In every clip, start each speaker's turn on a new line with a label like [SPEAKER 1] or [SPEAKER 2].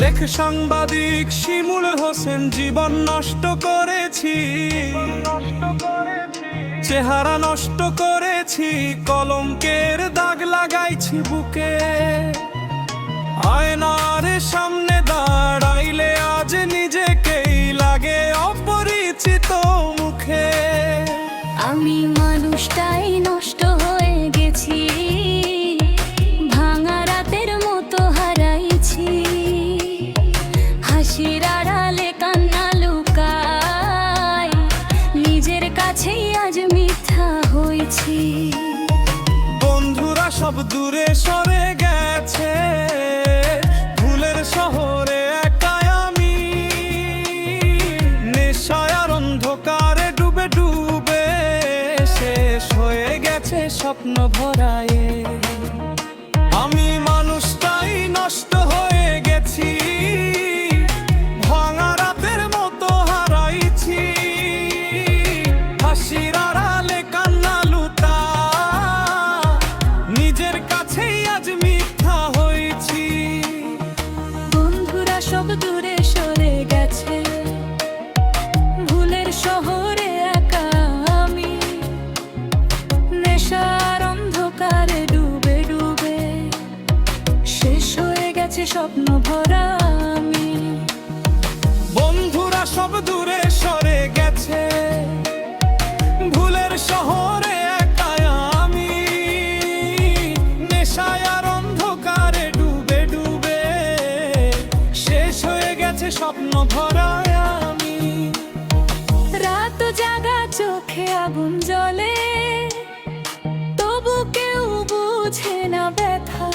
[SPEAKER 1] লেখ সাংবাদিক শিমুল হোসেন, জীবন নষ্ট করেছি, চেহারা নষ্ট করেছি, কলঙ্কের দাগ লাগাইছি বুকে। আয়নার সামনে দাঁড়াইলে আজ নিজেকেই লাগে অপরিচিত মুখে।
[SPEAKER 2] আমি মানুষটাই নষ্ট হয়ে গেছি, ভাঙা রাতের মতো হারাইছি, হাসির আড়ালে কান্না লুকাই, নিজের কাছেই আজ মিথ্যা হয়েছি।
[SPEAKER 1] বন্ধুরা সব দূরে সরে গেছে, ভুলের শহরে একাই আমি, নেশায় আর অন্ধকারে ডুবে ডুবে শেষ হয়ে গেছে স্বপ্ন ভরায়ে। আমি মানুষটাই নষ্ট হয়ে গেছি, ভাঙা রাতের মতো হারাইছি, হাসির আড়ালে কান্না লুটা, নিজের কাছেই আজ মিথ্যা হয়েছি।
[SPEAKER 2] বন্ধুরা সব দূরে সরে গেছে, ভুলের শহরে একা আমি, নেশার অন্ধকারে ডুবে ডুবে শেষ হয়ে গেছে স্বপ্ন ভরা আমি।
[SPEAKER 1] বন্ধুরা সব দূরে সরে গেছে, ভুলের শহরে একা আমি, নেশায় আর অন্ধকারে ডুবে ডুবে শেষ হয়ে গেছে স্বপ্ন ভরা আমি।
[SPEAKER 2] রাত জাগা চোখে আগুন জ্বলে, তবু কেউ বুঝে না ব্যথা,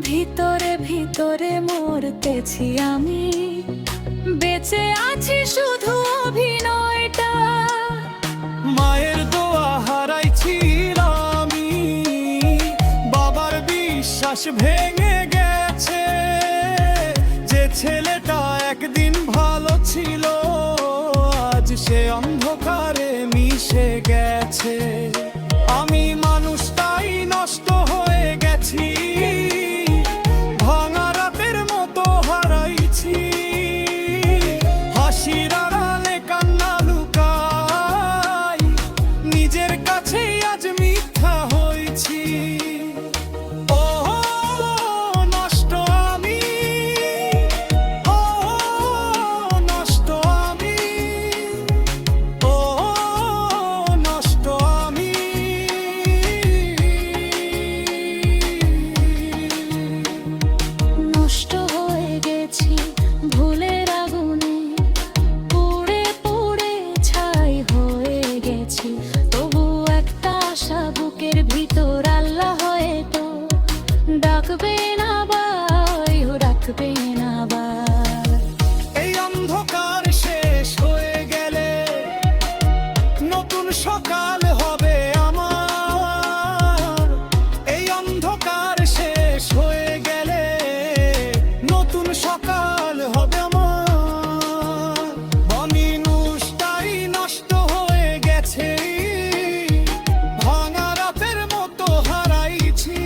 [SPEAKER 2] ভিতরে ভিতরে মরতেছি আমি, বেঁচে আছি শুধু অভিনয়টা।
[SPEAKER 1] মায়ের দোয়া হারাইছিলাম আমি, বাবার বিশ্বাস ভেঙে গেছে, যে ছেলেটা একদিন ভালো ছিল আজ সে অন্ধকারে মিশে গেছে। আমি মানুষটাই নষ্ট হয়ে গেছি, ভাঙা রাতের মতো হারাইছি, হাসির আড়ালে কান্না লুকাই, নিজের কাছেই আজ মিথ্যা হয়েছি। ও নষ্ট আমি, ও নষ্ট আমি, ও নষ্ট আমি।
[SPEAKER 2] নষ্ট হয়ে গেছি ভুলের আগুনে, পুড়ে পুড়ে ছাই হয়ে গেছি, তবু একটা আশা বুকের ভিতর, আল্লাহ হয়তো ডাকবেন আবার, রাখবেন আবার।
[SPEAKER 1] এই অন্ধকার শেষ হয়ে গেলে নতুন সকাল হবে আমার। এই অন্ধকার শেষ হয়ে গেলে নতুন সকাল হবে আমার। মানুষটাই নষ্ট হয়ে গেছে, ভাঙা রাতের মতো হারাইছি,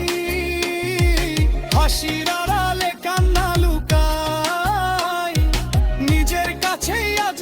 [SPEAKER 1] হাসির আড়ালে কান্না লুকাই, নিজের কাছেই আজ